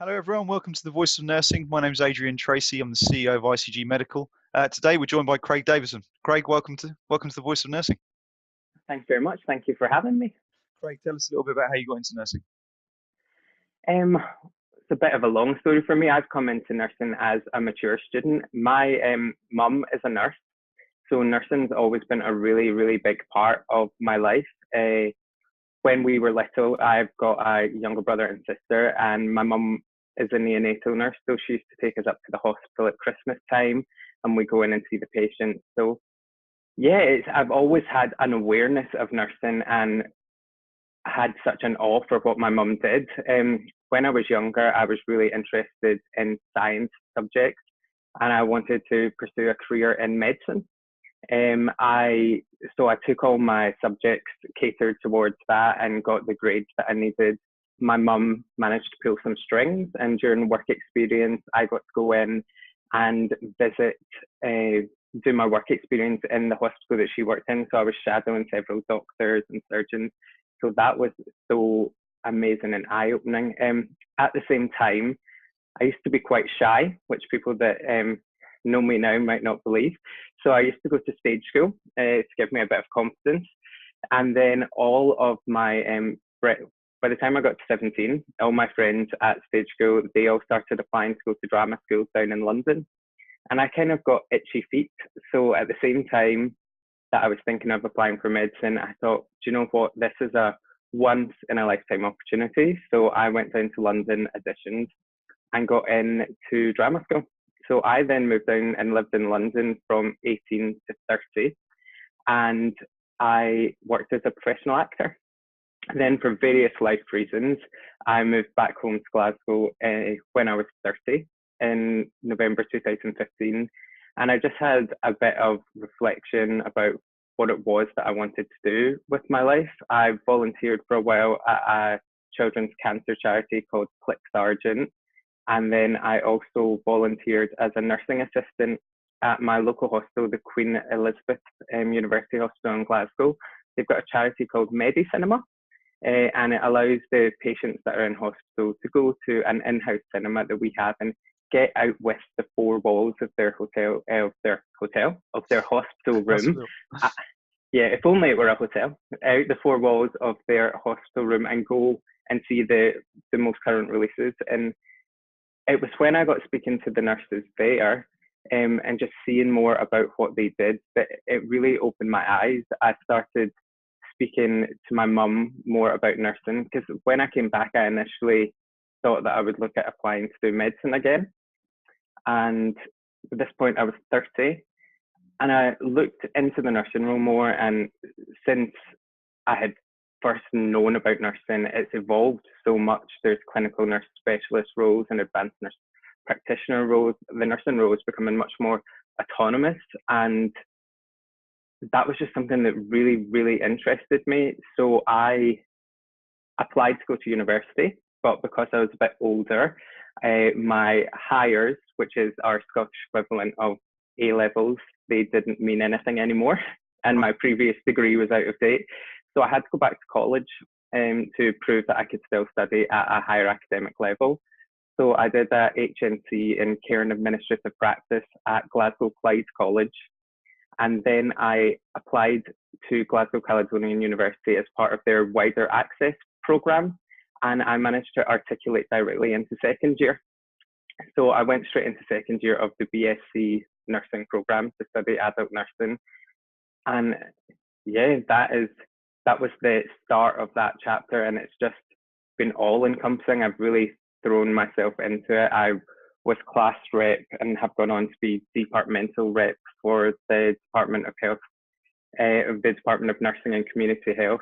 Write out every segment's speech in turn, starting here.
Hello, everyone. Welcome to the Voice of Nursing. My name is Adrian Tracy. I'm the CEO of ICG Medical. Today, we're joined by Craig Davidson. Craig, welcome to the Voice of Nursing. Thanks very much. Thank you for having me. Craig, tell us a little bit about how you got into nursing. It's a bit of a long story for me. I've come into nursing as a mature student. My mum is a nurse, so nursing's always been a really, really big part of my life. When we were little, I've got a younger brother and sister, and my mum is a neonatal nurse, so she used to take us up to the hospital at Christmas time, and we go in and see the patients. So yeah, I've always had an awareness of nursing and had such an awe for what my mum did. When I was younger, I was really interested in science subjects, and I wanted to pursue a career in medicine. I took all my subjects catered towards that and got the grades that I needed. My mum managed to pull some strings, and during work experience, I got to go in and visit, do my work experience in the hospital that she worked in. So I was shadowing several doctors and surgeons. So that was so amazing and eye-opening. At the same time, I used to be quite shy, which people that know me now might not believe. So I used to go to stage school to give me a bit of confidence. And then all of my, by the time I got to 17, all my friends at stage school, they all started applying to go to drama schools down in London. And I kind of got itchy feet. So at the same time that I was thinking of applying for medicine, I thought, do you know what, this is a once in a lifetime opportunity. So I went down to London, auditioned, and got into drama school. So I then moved down and lived in London from 18 to 30, and I worked as a professional actor. And then for various life reasons, I moved back home to Glasgow when I was 30 in November 2015. And I just had a bit of reflection about what it was that I wanted to do with my life. I volunteered for a while at a children's cancer charity called Click Sargent. And then I also volunteered as a nursing assistant at my local hospital, the Queen Elizabeth University Hospital in Glasgow. They've got a charity called Medicinema, and it allows the patients that are in hospital to go to an in-house cinema that we have and get out with the four walls of their hospital room. Yeah, if only it were a hotel. Out the four walls of their hospital room and go and see the most current releases. And it was when I got speaking to the nurses there and just seeing more about what they did that it really opened my eyes. I started speaking to my mum more about nursing, because when I came back, I initially thought that I would look at applying to do medicine again. And at this point, I was 30, and I looked into the nursing role more. And since I had first known about nursing, it's evolved so much. There's clinical nurse specialist roles and advanced nurse practitioner roles. The nursing role is becoming much more autonomous, and that was just something that really, really interested me. So I applied to go to university, but because I was a bit older, my hires, which is our Scottish equivalent of A-levels, they didn't mean anything anymore, and my previous degree was out of date. So I had to go back to college to prove that I could still study at a higher academic level. So I did a HNC in Care and Administrative Practice at Glasgow Clyde College. And then I applied to Glasgow Caledonian University as part of their wider access programme. And I managed to articulate directly into second year. So I went straight into second year of the BSc nursing programme to study adult nursing. And yeah, that was the start of that chapter, and it's just been all-encompassing. I've really thrown myself into it. I was class rep and have gone on to be departmental rep for the Department of Health, the Department of Nursing and Community Health.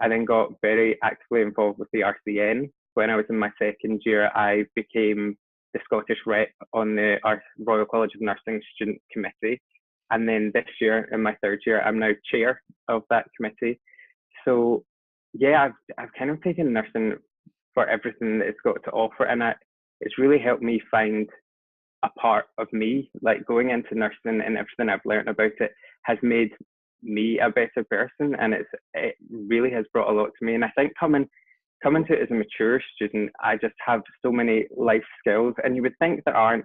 I then got very actively involved with the RCN. When I was in my second year, I became the Scottish rep on the Royal College of Nursing Student Committee. And then this year, in my third year, I'm now chair of that committee. So yeah, I've kind of taken nursing for everything that it's got to offer, and it's really helped me find a part of me. Like, going into nursing and everything I've learned about it has made me a better person, and it really has brought a lot to me. And I think coming coming to it as a mature student, I just have so many life skills, and you would think there aren't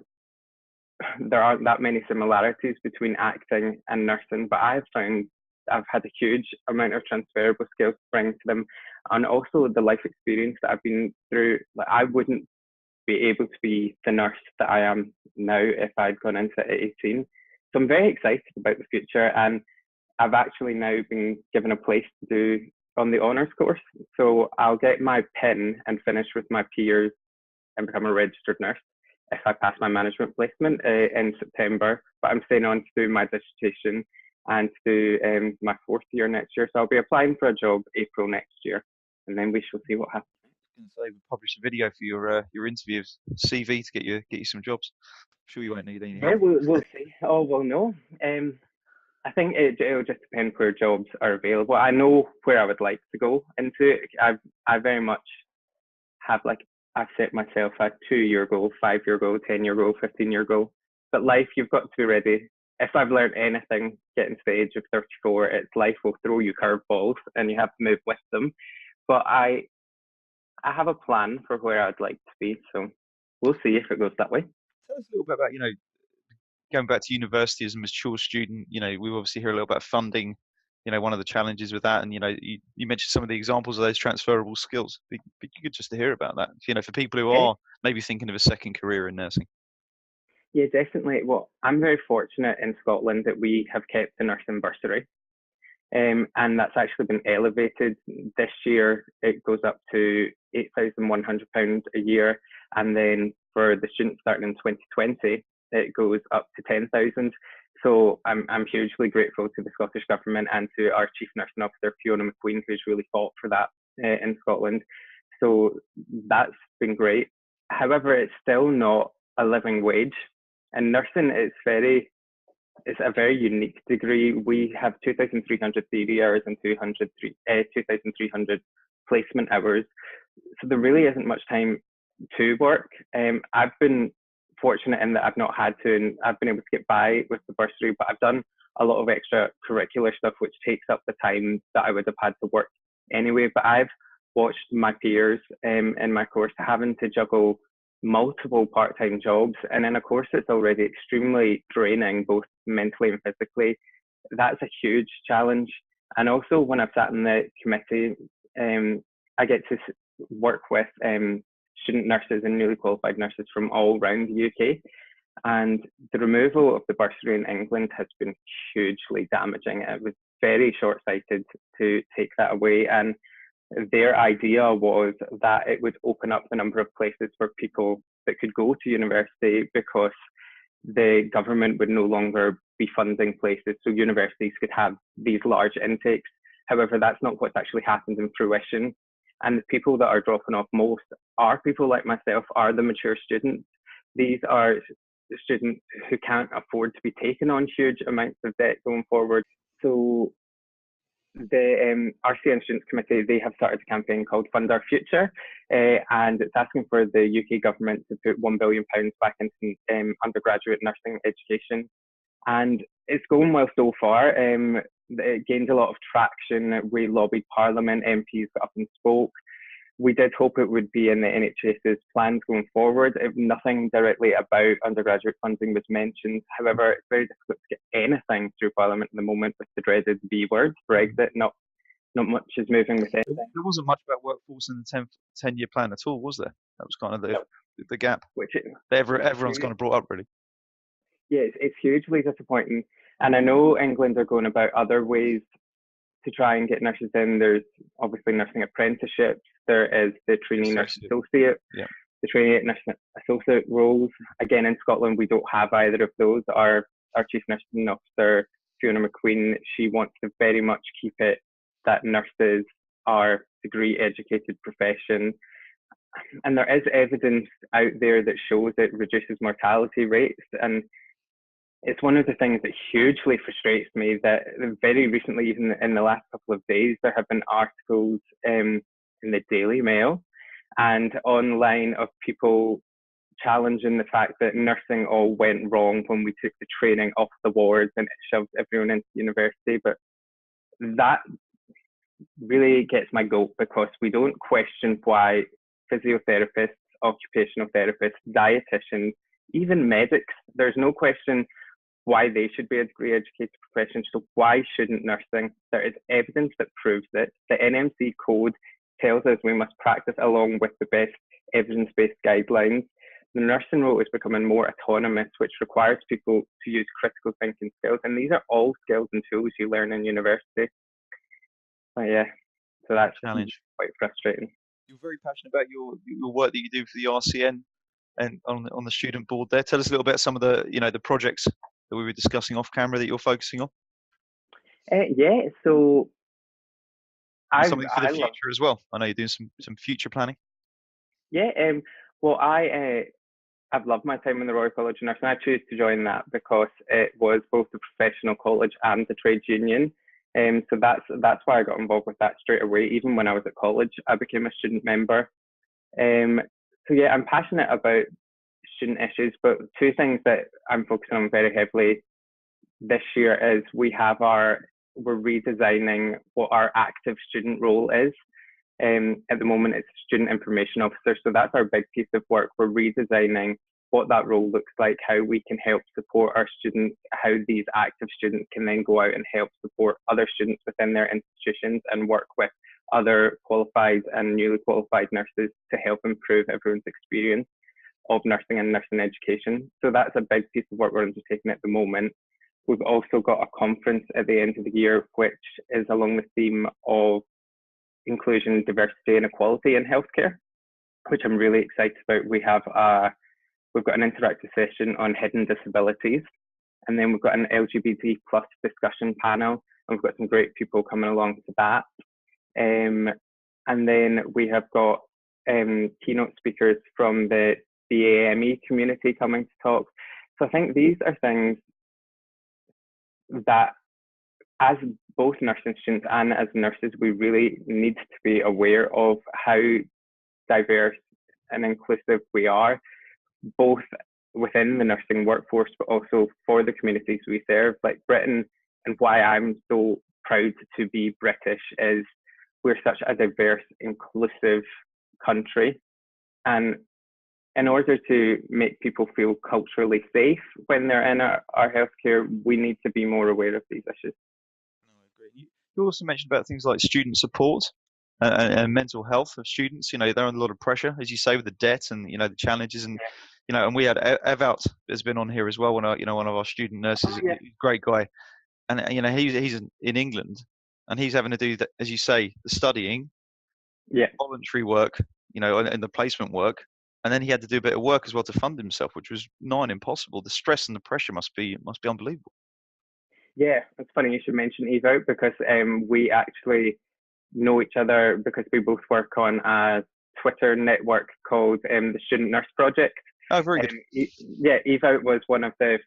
that many similarities between acting and nursing, but I've found I've had a huge amount of transferable skills to bring to them, and also the life experience that I've been through. Like, I wouldn't be able to be the nurse that I am now if I'd gone into it at 18. So I'm very excited about the future, and I've actually now been given a place to do on the honours course. So I'll get my PIN and finish with my peers and become a registered nurse if I pass my management placement in September. But I'm staying on to do my dissertation and to do my 4th year next year. So I'll be applying for a job April next year, and then we shall see what happens. I was going to say, we'll publish a video for your interview CV to get you some jobs. I'm sure you won't need any help. Yeah, we'll see. Oh, well, no. I think it'll just depend where jobs are available. I know where I would like to go into. I very much have, like, I've set myself a 2-year goal, 5-year goal, 10-year goal, 15-year goal. But life, you've got to be ready. If I've learned anything getting to the age of 34, it's life will throw you curveballs and you have to move with them. But I have a plan for where I'd like to be, so we'll see if it goes that way. Tell us a little bit about, going back to university as a mature student. We obviously hear a little about funding, one of the challenges with that. And, you mentioned some of the examples of those transferable skills. It'd be good just to hear about that, for people who are maybe thinking of a second career in nursing. Yeah, definitely. Well, I'm very fortunate in Scotland that we have kept the nursing bursary. And that's actually been elevated. This year, it goes up to £8,100 a year. And then for the students starting in 2020, it goes up to 10,000. So I'm hugely grateful to the Scottish Government and to our Chief Nursing Officer, Fiona McQueen, who's really fought for that in Scotland. So that's been great. However, it's still not a living wage. And nursing is it's a very unique degree. We have 2,300 theory hours and 2,300 placement hours. So there really isn't much time to work. I've been fortunate in that I've not had to, and I've been able to get by with the bursary, but I've done a lot of extracurricular stuff, which takes up the time that I would have had to work anyway. But I've watched my peers in my course having to juggle multiple part-time jobs, and in a course that's already extremely draining, both mentally and physically. That's a huge challenge. And also, when I've sat in the committee, I get to work with student nurses and newly qualified nurses from all around the UK. And the removal of the bursary in England has been hugely damaging. It was very short-sighted to take that away. And their idea was that it would open up the number of places for people that could go to university, because the government would no longer be funding places, so universities could have these large intakes. However, that's not what's actually happened in fruition. And the people that are dropping off most are people like myself, are the mature students. These are students who can't afford to be taking on huge amounts of debt going forward. So the RCN Students Committee, they have started a campaign called Fund Our Future, and it's asking for the UK government to put £1 billion back into undergraduate nursing education. And it's going well so far. It gained a lot of traction. We lobbied Parliament, MPs got up and spoke. We did hope it would be in the NHS's plans going forward. Nothing directly about undergraduate funding was mentioned. However, it's very difficult to get anything through Parliament at the moment with the dreaded B word, Brexit. Not much is moving with it. There wasn't much about workforce in the 10-year plan at all, was there? That was kind of the gap. Everyone's kind of brought up, really. Yeah, it's hugely disappointing. And I know England are going about other ways to try and get nurses in. There's obviously nursing apprenticeships. There is the trainee nurse associate, the trainee nurse associate roles. Again, in Scotland, we don't have either of those. Our Chief Nursing Officer, Fiona McQueen, she wants to very much keep it that nurses are degree-educated profession. And there is evidence out there that shows it reduces mortality rates. And it's one of the things that hugely frustrates me that very recently, even in the last couple of days, there have been articles in the Daily Mail and online of people challenging the fact that nursing all went wrong when we took the training off the wards and it shoved everyone into university. But really gets my goat, because we don't question why physiotherapists, occupational therapists, dietitians, even medics, there's no question why they should be a degree educated profession. So why shouldn't nursing? There is evidence that proves it. The NMC code tells us we must practice along with the best evidence-based guidelines. The nursing role is becoming more autonomous, which requires people to use critical thinking skills. And these are all skills and tools you learn in university. But yeah, so that's Challenge. quite frustrating. You're very passionate about your work that you do for the RCN and on the student board there. Tell us a little bit some of the the projects that we were discussing off camera that you're focusing on. Yeah, so And something for the I love. future as well. I know you're doing some future planning. Yeah, well, I've loved my time in the Royal College of Nursing. I chose to join that because it was both the professional college and the trades union. So that's why I got involved with that straight away. Even when I was at college, I became a student member. So yeah, I'm passionate about student issues, but two things that I'm focusing on very heavily this year is we're redesigning what our active student role is. At the moment, it's student information officer. So that's our big piece of work. We're redesigning what that role looks like, how we can help support our students, how these active students can then go out and help support other students within their institutions and work with other qualified and newly qualified nurses to help improve everyone's experience of nursing and nursing education. So that's a big piece of work we're undertaking at the moment. We've also got a conference at the end of the year, which is along the theme of inclusion, diversity, and equality in healthcare, which I'm really excited about. We've got an interactive session on hidden disabilities, and then we've got an LGBT plus discussion panel, and we've got some great people coming along to that. And then we have got keynote speakers from the AME community coming to talk. So I think these are things that, as both nursing students and as nurses, we really need to be aware of how diverse and inclusive we are, both within the nursing workforce, but also for the communities we serve. Like Britain, and why I'm so proud to be British, is we're such a diverse, inclusive country. And in order to make people feel culturally safe when they're in our healthcare, we need to be more aware of these issues. No, I agree. You also mentioned about things like student support and mental health of students. They're under a lot of pressure, as you say, with the debt and the challenges. And and we had Evout has been on here as well. One of our student nurses, Oh, yeah. great guy, and he's in England, and he's having to do that, as you say, the studying, Yeah. voluntary work, and the placement work, and then he had to do a bit of work as well to fund himself, which was nigh impossible. The stress and the pressure must be unbelievable. Yeah, it's funny you should mention Eve, because we actually know each other because we both work on a Twitter network called the Student Nurse Project. Oh, very good. Yeah, Eve was one of the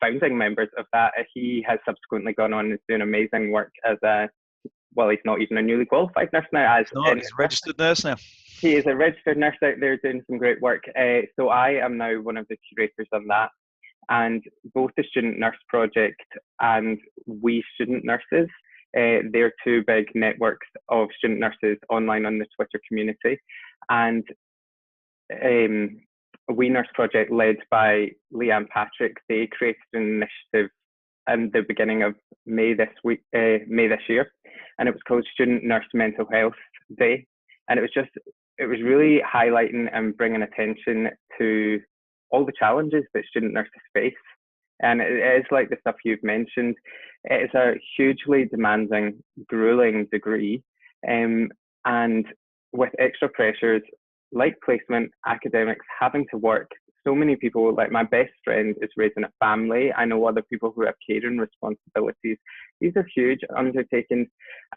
founding members of that. He has subsequently gone on and is doing amazing work as he's not even a newly qualified nurse now. He's a registered nurse now. He is a registered nurse out there doing some great work. So I am now one of the curators on that. And both the Student Nurse Project and We Student Nurses, they're two big networks of student nurses online on the Twitter community. And We Nurse Project, led by Leanne Patrick, they created an initiative in the beginning of May this year, and it was called Student Nurse Mental Health Day. And it was really highlighting and bringing attention to all the challenges that student nurses face. And it is like the stuff you've mentioned. It's a hugely demanding, grueling degree. And with extra pressures like placement, academics, having to work, so many people, like my best friend is raising a family. I know other people who have catering responsibilities. These are huge undertakings.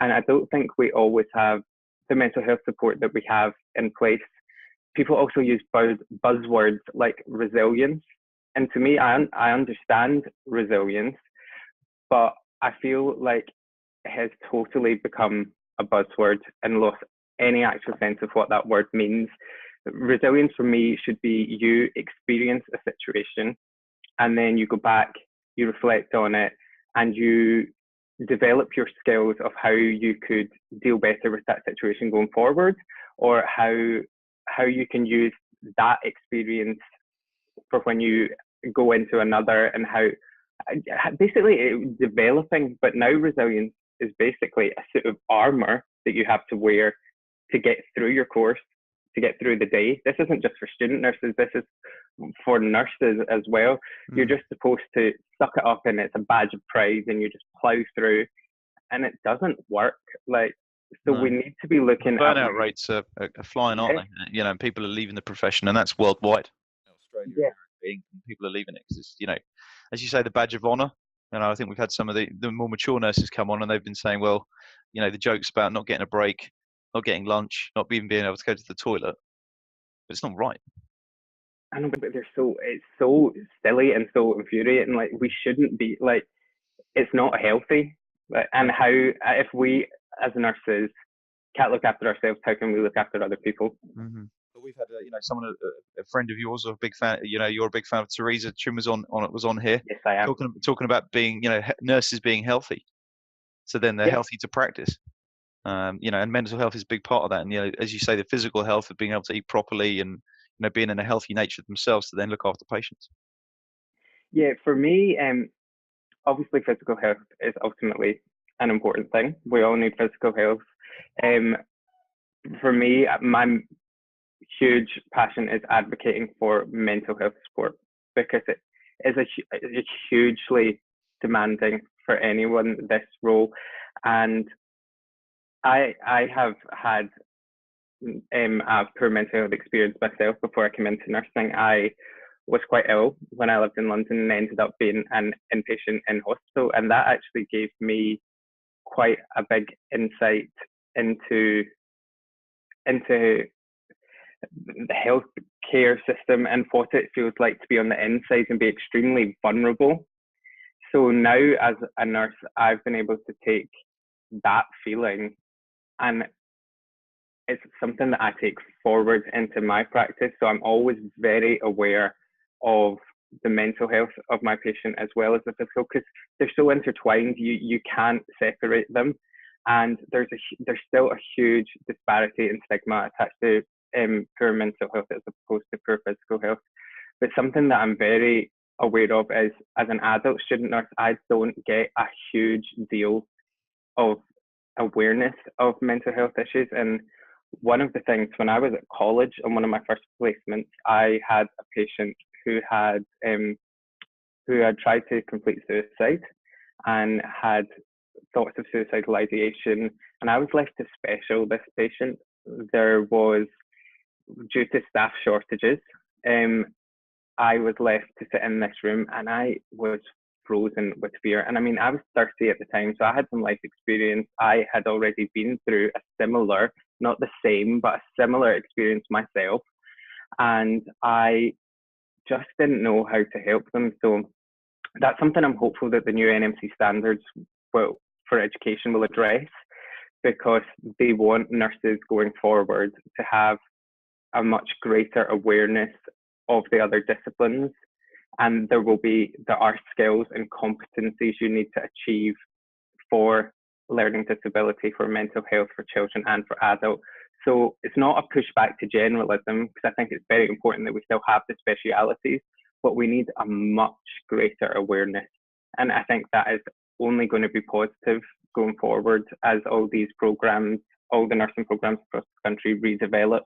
And I don't think we always have the mental health support that we have in place. People also use buzzwords like resilience. And to me, I understand resilience, but I feel like it has totally become a buzzword and lost any actual sense of what that word means. Resilience for me should be you experience a situation and then you go back, you reflect on it, and you develop your skills of how you could deal better with that situation going forward, or how you can use that experience for when you go into another, and how basically developing. But now resilience is basically a suit of armor that you have to wear to get through your course, to get through the day. This isn't just for student nurses, this is for nurses as well. You're just supposed to suck it up, and it's a badge of pride, and you just plow through, and it doesn't work. Like, so we need to be looking burnout at rates are flying, aren't they? You know, and people are leaving the profession, and that's worldwide. Australia, people are leaving it because it's, you know, as you say, the badge of honor. You know, I think we've had some of the more mature nurses come on, and they've been saying, well, you know, the jokes about not getting a break, not getting lunch, not even being able to go to the toilet, but it's not right. I know, but it's so silly and so infuriating. Like, we shouldn't be, like, it's not healthy. Like, and how, if we as nurses can't look after ourselves, how can we look after other people? Mm-hmm. But we've had, you know, someone, a friend of yours, or a big fan. You know, you're a big fan of Teresa Trim was on here. Yes, I am. Talking about being, you know, nurses being healthy, so then they're healthy to practice. You know, and mental health is a big part of that. And, you know, as you say, the physical health of being able to eat properly, and, you know, being in a healthy nature themselves to then look after patients. Yeah, for me, obviously physical health is ultimately an important thing. We all need physical health. For me, my huge passion is advocating for mental health support, because it is it's hugely demanding for anyone, this role. And I have had a poor mental health experience myself before I came into nursing. I was quite ill when I lived in London, and ended up being an inpatient in hospital, and that actually gave me quite a big insight into the healthcare system and what it feels like to be on the inside and be extremely vulnerable. So now, as a nurse, I've been able to take that feeling, and it's something that I take forward into my practice. So I'm always very aware of the mental health of my patient as well as the physical, because they're so intertwined. You can't separate them, and there's still a huge disparity and stigma attached to poor mental health as opposed to poor physical health. But something that I'm very aware of is, as an adult student nurse, I don't get a huge deal of awareness of mental health issues. And one of the things, when I was at college on one of my first placements, I had a patient who had tried to complete suicide and had thoughts of suicidal ideation. And I was left to special this patient. There was, due to staff shortages, I was left to sit in this room, and I was frozen with fear. And I mean, I was 30 at the time, so I had some life experience. I had already been through a similar, not the same, but a similar experience myself. And I just didn't know how to help them. So that's something I'm hopeful that the new Nmc Standards for education will address, because they want nurses going forward to have a much greater awareness of the other disciplines. And there are skills and competencies you need to achieve for learning disability, for mental health, for children and for adults. So it's not a pushback to generalism, because I think it's very important that we still have the specialities, but we need a much greater awareness. And I think that is only going to be positive going forward as all these programs, all the nursing programs across the country redevelop.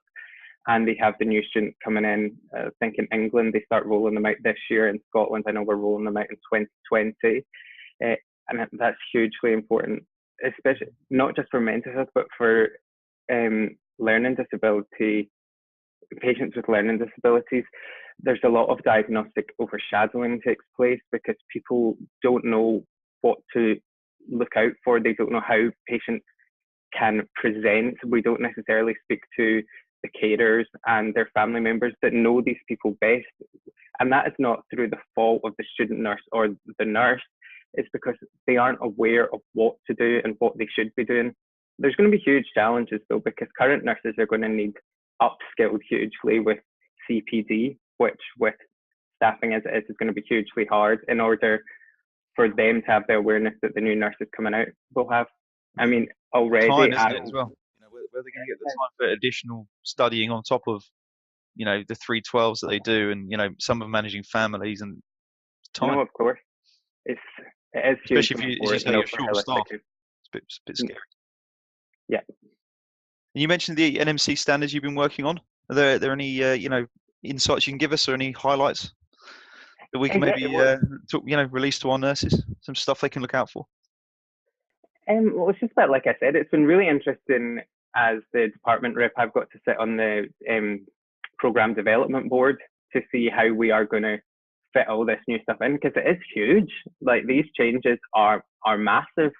And they have the new students coming in. I think in England, they start rolling them out this year. In Scotland, I know we're rolling them out in 2020. And that's hugely important, especially not just for mental health, but for learning disability, patients with learning disabilities. There's a lot of diagnostic overshadowing takes place because people don't know what to look out for. They don't know how patients can present. We don't necessarily speak to the carers and their family members that know these people best. And that is not through the fault of the student nurse or the nurse. It's because they aren't aware of what to do and what they should be doing. There's going to be huge challenges though, because current nurses are going to need upskilled hugely with CPD, which with staffing as it is going to be hugely hard in order for them to have the awareness that the new nurses coming out will have. I mean, already, time, isn't it, as well? Where they're going to get the time for additional studying on top of, the 312s that they do, and some of managing families and time. No, of course, it is huge. Especially if you, as you say, you're short of staff. It's a bit scary. Yeah. And you mentioned the Nmc standards you've been working on. Are there any insights you can give us, or any highlights that we can maybe release to our nurses? Some stuff they can look out for. Well, it's just about, like I said, it's been really interesting. As the department rep, I've got to sit on the program development board to see how we are going to fit all this new stuff in, because it is huge. Like, these changes are massive.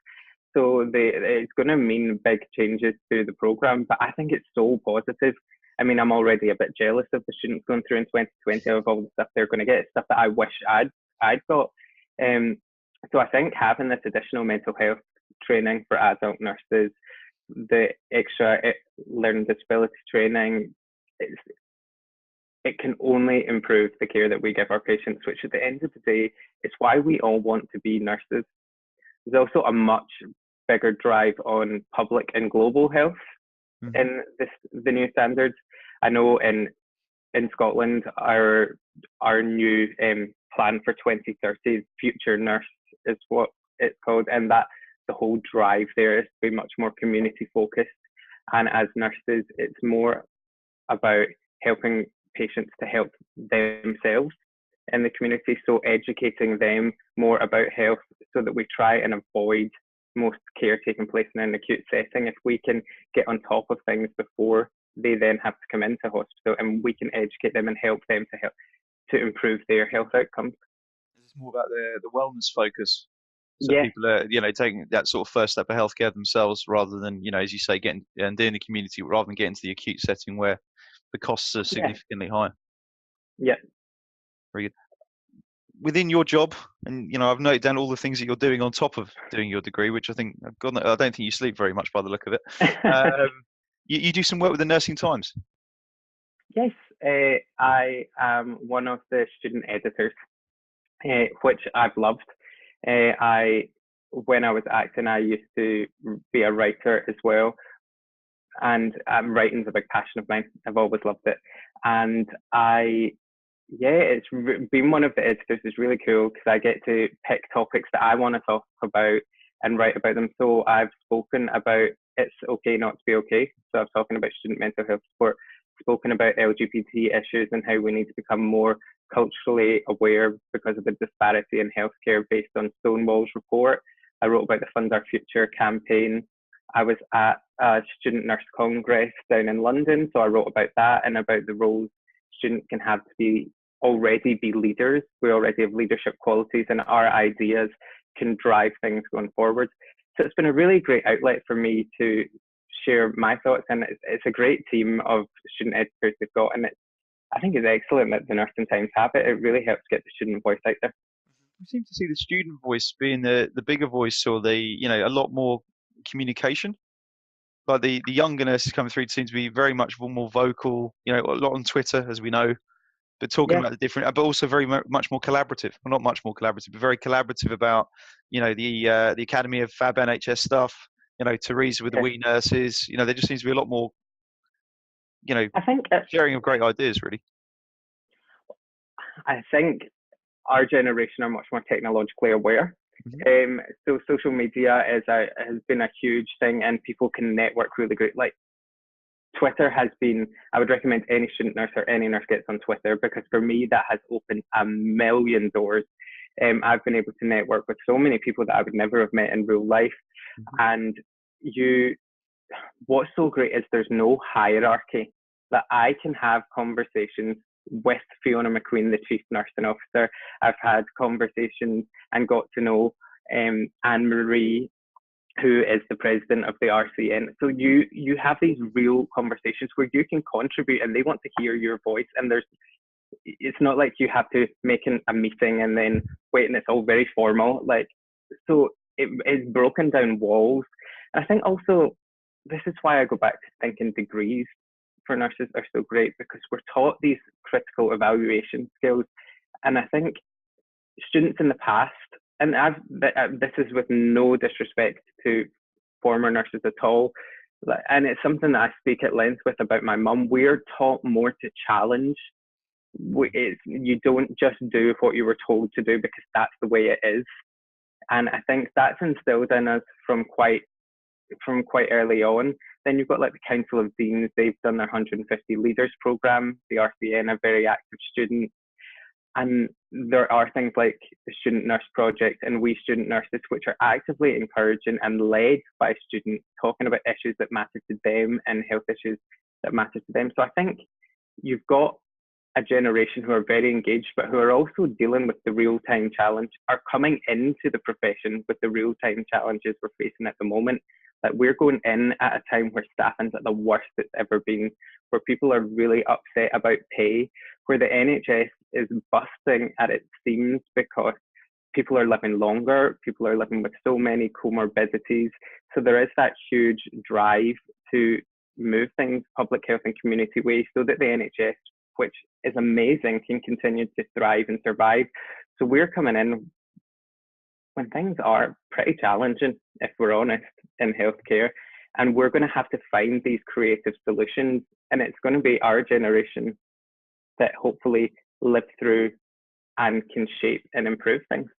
So it's going to mean big changes to the program, but I think it's so positive. I mean, I'm already a bit jealous of the students going through in 2020 of all the stuff they're going to get, stuff that I wish I'd got. So I think having this additional mental health training for adult nurses, the extra learning disability training, it can only improve the care that we give our patients, which at the end of the day, it's why we all want to be nurses. There's also a much bigger drive on public and global health in the new standards. I know in Scotland, our new plan for 2030, Future Nurse is what it's called, and that the whole drive there is to be much more community focused. And as nurses, it's more about helping patients to help themselves in the community. So educating them more about health, so that we try and avoid most care taking place in an acute setting. If we can get on top of things before they then have to come into hospital, and we can educate them and help them to improve their health outcomes. It's more about the wellness focus. So people are, taking that sort of first step of healthcare themselves, rather than, as you say, getting and doing the community, rather than getting to the acute setting where the costs are significantly higher. Yeah. Very good. Within your job, and I've noted down all the things that you're doing on top of doing your degree, which I don't think you sleep very much by the look of it. You do some work with the Nursing Times. Yes, I am one of the student editors, which I've loved. When I was acting, I used to be a writer as well, and writing's a big passion of mine. I've always loved it, and it's being one of the editors is really cool, because I get to pick topics that I want to talk about and write about them. So I've spoken about It's Okay Not to Be Okay. So I'm talking about student mental health support, spoken about LGBT issues and how we need to become more culturally aware because of the disparity in healthcare based on Stonewall's report. I wrote about the Fund Our Future campaign. I was at a Student Nurse Congress down in London, so I wrote about that and about the roles students can have to already be leaders. We already have leadership qualities, and our ideas can drive things going forward. So it's been a really great outlet for me to share my thoughts, and it's a great team of student editors they've got, and I think it's excellent that the Nursing Times have it. It really helps get the student voice out there. We seem to see the student voice being the bigger voice, or a lot more communication. Like the younger nurses coming through seem to be very much more vocal, a lot on Twitter, as we know, but talking about the different, but also very much more collaborative. Well, not much more collaborative, but very collaborative about, the Academy of Fab NHS stuff, Teresa with the wee nurses, there just seems to be a lot more, I think sharing of great ideas, really. I think our generation are much more technologically aware. So social media has been a huge thing, and people can network really great. Like Twitter has been, I would recommend any student nurse or any nurse gets on Twitter, because for me, that has opened a million doors. I've been able to network with so many people that I would never have met in real life. And what's so great is there's no hierarchy. That I can have conversations with Fiona McQueen, the Chief Nursing Officer. I've had conversations and got to know Anne-Marie, who is the president of the RCN. So you have these real conversations where you can contribute, and they want to hear your voice. And it's not like you have to make a meeting and then wait, and it's all very formal. So it's broken down walls. And I think also, this is why I go back to thinking degrees for nurses are so great, because we're taught these critical evaluation skills. And I think students in the past and this is with no disrespect to former nurses at all, and it's something that I speak at length with about my mum. We're taught more to challenge. You don't just do what you were told to do because that's the way it is. And I think that's instilled in us from quite early on. Then you've got like the Council of Deans. They've done their 150 Leaders program. The RCN, a very active student. And there are things like the Student Nurse Project and We Student Nurses, which are actively encouraging and led by students, talking about issues that matter to them and health issues that matter to them. So I think you've got a generation who are very engaged, but who are also dealing with the real-time challenge, are coming into the profession with the real-time challenges we're facing at the moment. Like, we're going in at a time where staffing's at the worst it's ever been, where people are really upset about pay, where the NHS is busting at its seams because people are living longer, people are living with so many comorbidities. So there is that huge drive to move things public health and community way so that the NHS, which is amazing, can continue to thrive and survive. So we're coming in when things are pretty challenging, if we're honest, in healthcare. And we're going to have to find these creative solutions. And it's going to be our generation that hopefully live through and can shape and improve things.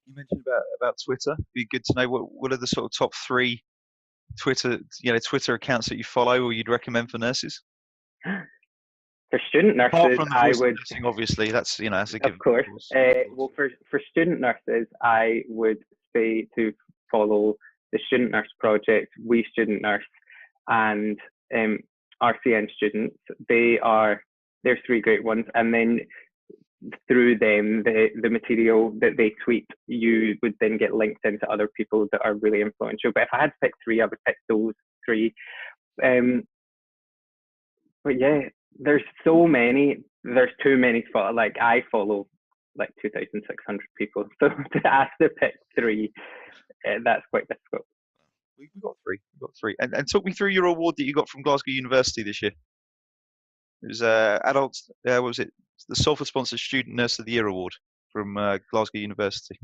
You mentioned about Twitter. It'd be good to know what are the sort of top 3 Twitter accounts that you follow or you'd recommend for nurses? For student nurses, apart from the I voice would, nursing, obviously, that's that's a given. of course. Well, for student nurses, I would say to follow the Student Nurse Project, We Student Nurse, and RCN students. There's 3 great ones, and then through them, the material that they tweet, you would then get linked into other people that are really influential. But if I had to pick 3, I would pick those 3. But yeah, there's so many. There's too many to follow. Like, I follow like 2,600 people, so to ask to pick 3, that's quite difficult. We've got 3. We've got 3. And talk me through your award that you got from Glasgow University this year. It was adult. What was it? The Salford-sponsored Student Nurse of the Year award from Glasgow University.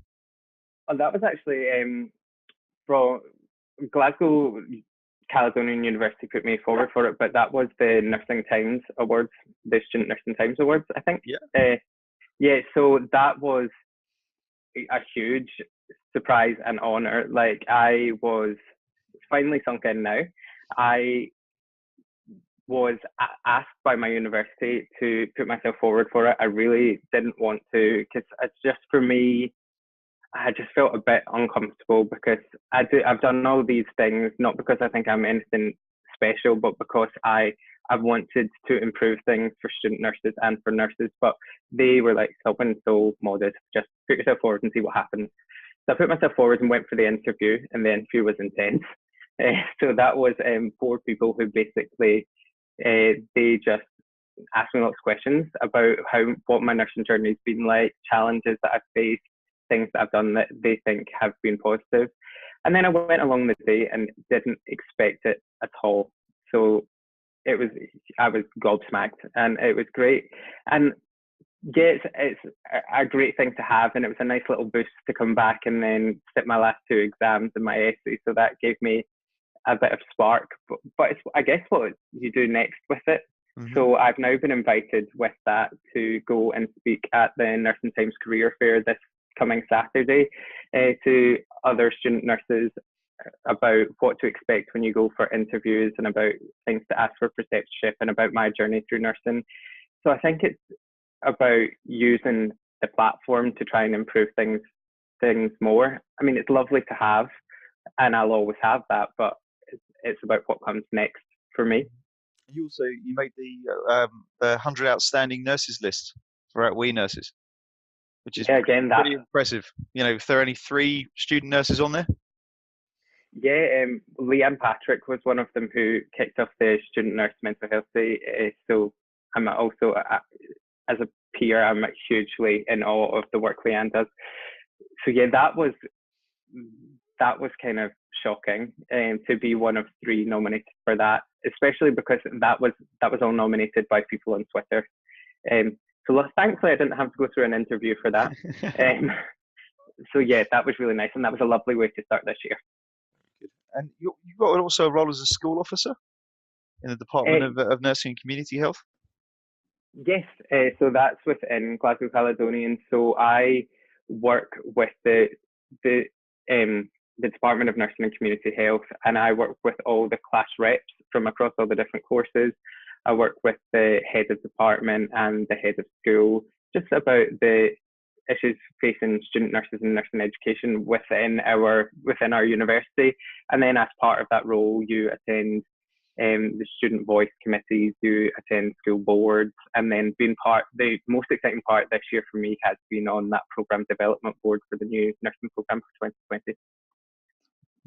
And that was actually from Glasgow Caledonian University put me forward for it, but that was the Nursing Times Awards, the Student Nursing Times Awards, I think. Yeah. Yeah, so that was a huge surprise and honour. Like, I was finally sunk in now. I was asked by my university to put myself forward for it. I really didn't want to, because it's just, for me, I just felt a bit uncomfortable because I've done all these things, not because I think I'm anything special, but because I've wanted to improve things for student nurses and for nurses. But they were like, stop being so modest, just put yourself forward and see what happens. So I put myself forward and went for the interview, and the interview was intense. So that was 4 people who basically, they just asked me lots of questions about what my nursing journey has been like, challenges that I've faced, things that I've done that they think have been positive. And then I went along the day and didn't expect it at all. So I was gobsmacked, and it was great. And yeah, it's a great thing to have, and it was a nice little boost to come back and then sit my last 2 exams and my essay. So that gave me a bit of spark, but it's, I guess, what you do next with it. Mm-hmm. So I've now been invited with that to go and speak at the Nursing Times Career Fair this coming Saturday to other student nurses about what to expect when you go for interviews, and about things to ask for preceptorship, and about my journey through nursing. So I think it's about using the platform to try and improve things more. I mean, it's lovely to have, and I'll always have that, but it's about what comes next for me. You made the 100 outstanding nurses list for We Nurses, which is pretty impressive. You know, if there are only 3 student nurses on there. Yeah, Leanne Patrick was one of them who kicked off the Student Nurse Mental Health Day. So I'm also, as a peer, I'm hugely in awe of the work Leanne does. So yeah, that was kind of shocking to be one of 3 nominated for that, especially because that was all nominated by people on Twitter. So thankfully I didn't have to go through an interview for that. So yeah, that was really nice, and that was a lovely way to start this year. Good. And you got also a role as a school officer in the Department Uh, of Nursing and Community Health. yes, so that's within Glasgow Caledonian. So I work with the the Department of Nursing and Community Health, and I work with all the class reps from across all the different courses. I work with the head of department and the head of school, just about the issues facing student nurses and nursing education within our university. And then as part of that role, you attend the student voice committees, you attend school boards, and then the most exciting part this year for me has been on that program development board for the new nursing program for 2020.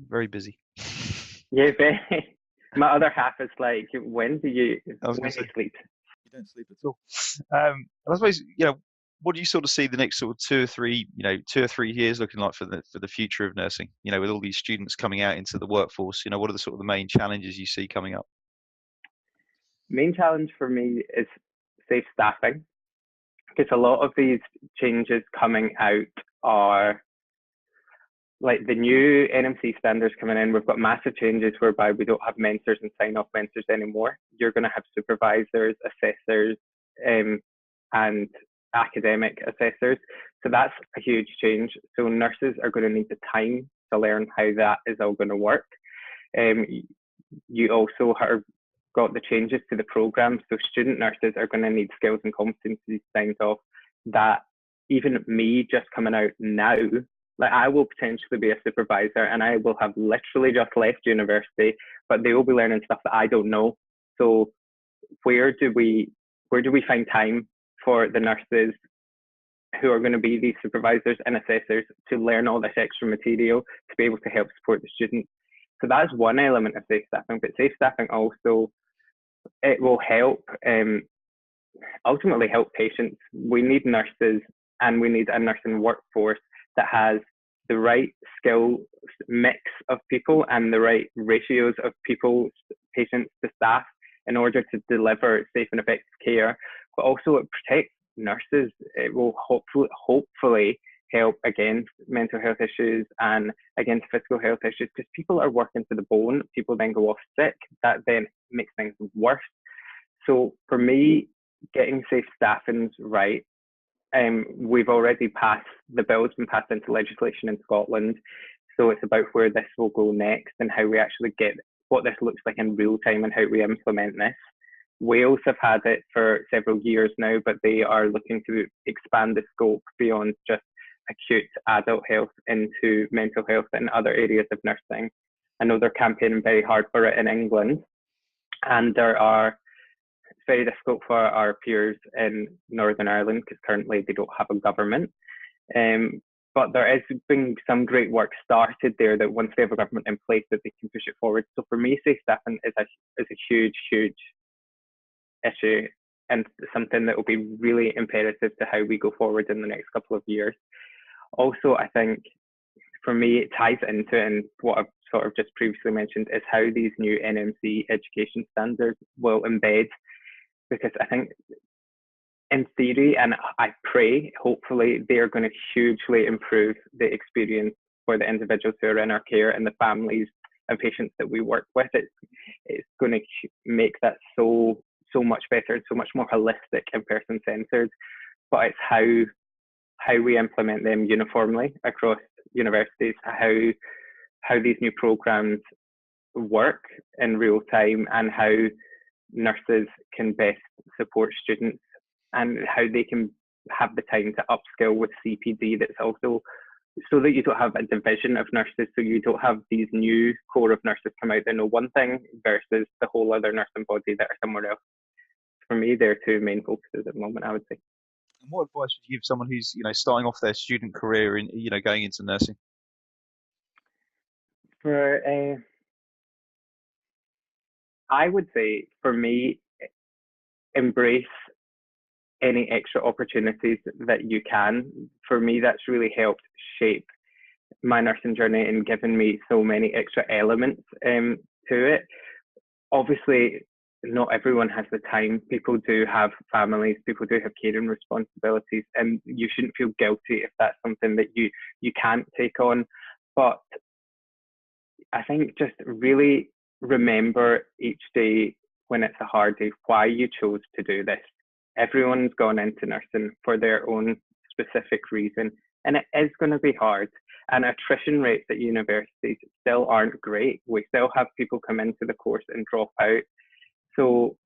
Very busy. Yeah, very. My other half is like, when do you sleep? You don't sleep at all. And I suppose, what do you sort of see the next sort of 2 or 3 years looking like for the future of nursing? With all these students coming out into the workforce, what are the sort of the main challenges you see coming up? Main challenge for me is safe staffing, because a lot of these changes coming out are like the new Nmc standards coming in. We've got massive changes whereby we don't have mentors and sign-off mentors anymore. You're going to have supervisors, assessors, and academic assessors. So that's a huge change. So nurses are going to need the time to learn how that is all going to work. You also have got the changes to the program. So student nurses are going to need skills and competencies signed off that even me just coming out now, like I will potentially be a supervisor and I will have literally just left university, but they will be learning stuff that I don't know. So where do we find time for the nurses who are going to be these supervisors and assessors to learn all this extra material to be able to help support the students? So that's one element of safe staffing, but safe staffing also, it will help ultimately help patients. We need nurses and we need a nursing workforce that has the right skill mix of people and the right ratios of people, patients to staff, in order to deliver safe and effective care. But also it protects nurses. It will hopefully help against mental health issues and against physical health issues, because people are working to the bone. People then go off sick. That then makes things worse. So for me, getting safe staffings right, we've already passed, the bill's been passed into legislation in Scotland. So it's about where this will go next and how we actually get what this looks like in real time and how we implement this. Wales have had it for several years now, but they are looking to expand the scope beyond just acute adult health into mental health and other areas of nursing. I know they're campaigning very hard for it in England, and it's very difficult for our peers in Northern Ireland because currently they don't have a government. But there has been some great work started there that once they have a government in place that they can push it forward. So for me, safe staffing is a huge, huge issue and something that will be really imperative to how we go forward in the next couple of years. Also, I think for me, it ties into, and what I've sort of just previously mentioned, is how these new NMC education standards will embed, because I think in theory, and I pray, hopefully, they're going to hugely improve the experience for the individuals who are in our care and the families and patients that we work with. It's going to make that so much better, so much more holistic and person-centered. But it's how we implement them uniformly across universities, how these new programs work in real time, and how nurses can best support students, and how they can have the time to upskill with CPD. That's also so that you don't have a division of nurses, so you don't have these new core of nurses come out that know one thing versus the whole other nursing body that are somewhere else. For me, they're two main focuses at the moment, I would say. And what advice would you give someone who's starting off their student career in going into nursing? I would say for me, embrace any extra opportunities that you can. For me, that's really helped shape my nursing journey and given me so many extra elements to it. Obviously, not everyone has the time. People do have families, people do have caring responsibilities, and you shouldn't feel guilty if that's something that you can't take on. But I think just really remember each day when it's a hard day why you chose to do this. Everyone's gone into nursing for their own specific reason, and it is going to be hard. And attrition rates at universities still aren't great. We still have people come into the course and drop out. So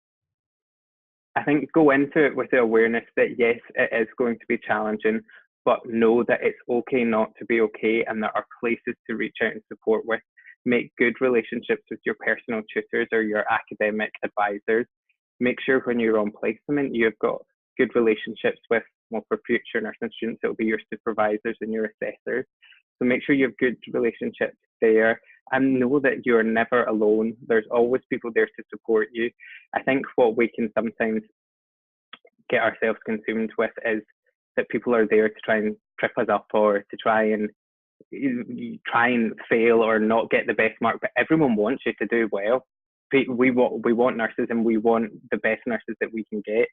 I think go into it with the awareness that yes, it is going to be challenging, but know that it's okay not to be okay, and there are places to reach out and support with. Make good relationships with your personal tutors or your academic advisors. Make sure when you're on placement, you've got good relationships with, well, for future nursing students, it'll be your supervisors and your assessors. So make sure you have good relationships there, and know that you're never alone. There's always people there to support you. I think what we can sometimes get ourselves consumed with is that people are there to try and trip us up, or to try and fail or not get the best mark. But everyone wants you to do well. We want nurses, and we want the best nurses that we can get.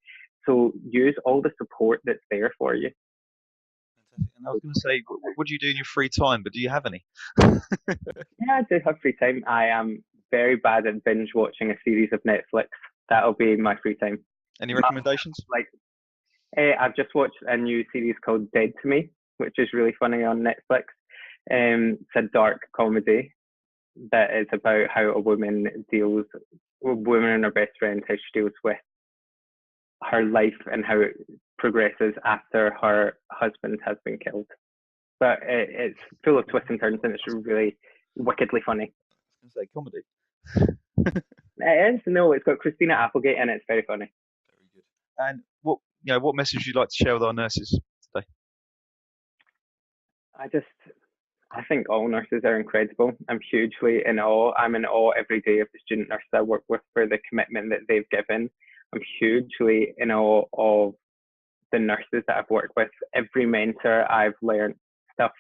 So use all the support that's there for you. Fantastic. And I was going to say, what do you do in your free time? But do you have any? Yeah, I do have free time. I am very bad at binge watching a series of Netflix. That'll be my free time. Any recommendations? I've just watched a new series called Dead to Me, which is really funny on Netflix. It's a dark comedy that is about how a woman and her best friend, how she deals with her life and how it progresses after her husband has been killed. But it's full of twists and turns, and it's really wickedly funny. I was going to say comedy. It is. No, it's got Christina Applegate, and it's very funny. Very good. And what message would you like to share with our nurses today? I think all nurses are incredible. I'm hugely in awe. I'm in awe every day of the student nurses I work with for the commitment that they've given. I'm hugely in awe of the nurses that I've worked with. Every mentor I've learned stuff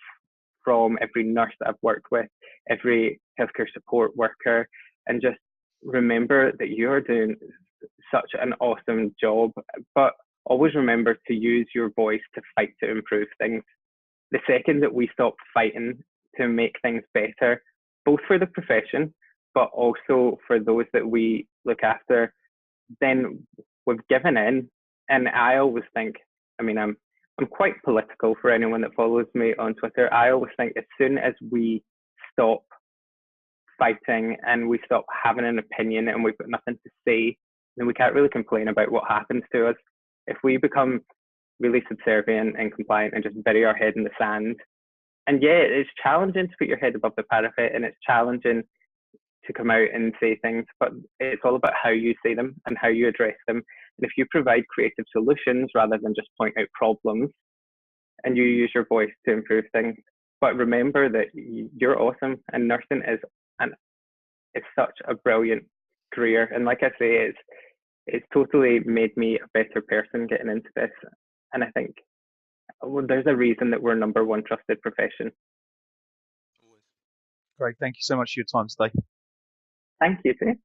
from, every nurse that I've worked with, every healthcare support worker, and just remember that you're doing such an awesome job. But always remember to use your voice to fight to improve things. The second that we stop fighting to make things better, both for the profession, but also for those that we look after, then we've given in. And I always think, I'm quite political for anyone that follows me on Twitter. I always think as soon as we stop fighting and we stop having an opinion and we've got nothing to say, then we can't really complain about what happens to us. If we become really subservient and compliant and just bury our head in the sand. And yeah, it's challenging to put your head above the parapet, and it's challenging to come out and say things, but it's all about how you say them and how you address them. And if you provide creative solutions rather than just point out problems, and you use your voice to improve things. But remember that you're awesome, and nursing is it's such a brilliant career. And like I say, it's totally made me a better person getting into this. And I think there's a reason that we're number one trusted profession. Great. Thank you so much for your time today. Thank you, too.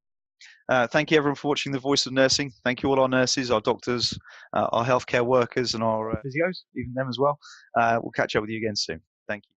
Thank you, everyone, for watching The Voice of Nursing. Thank you all our nurses, our doctors, our healthcare workers, and our physios, even them as well. We'll catch up with you again soon. Thank you.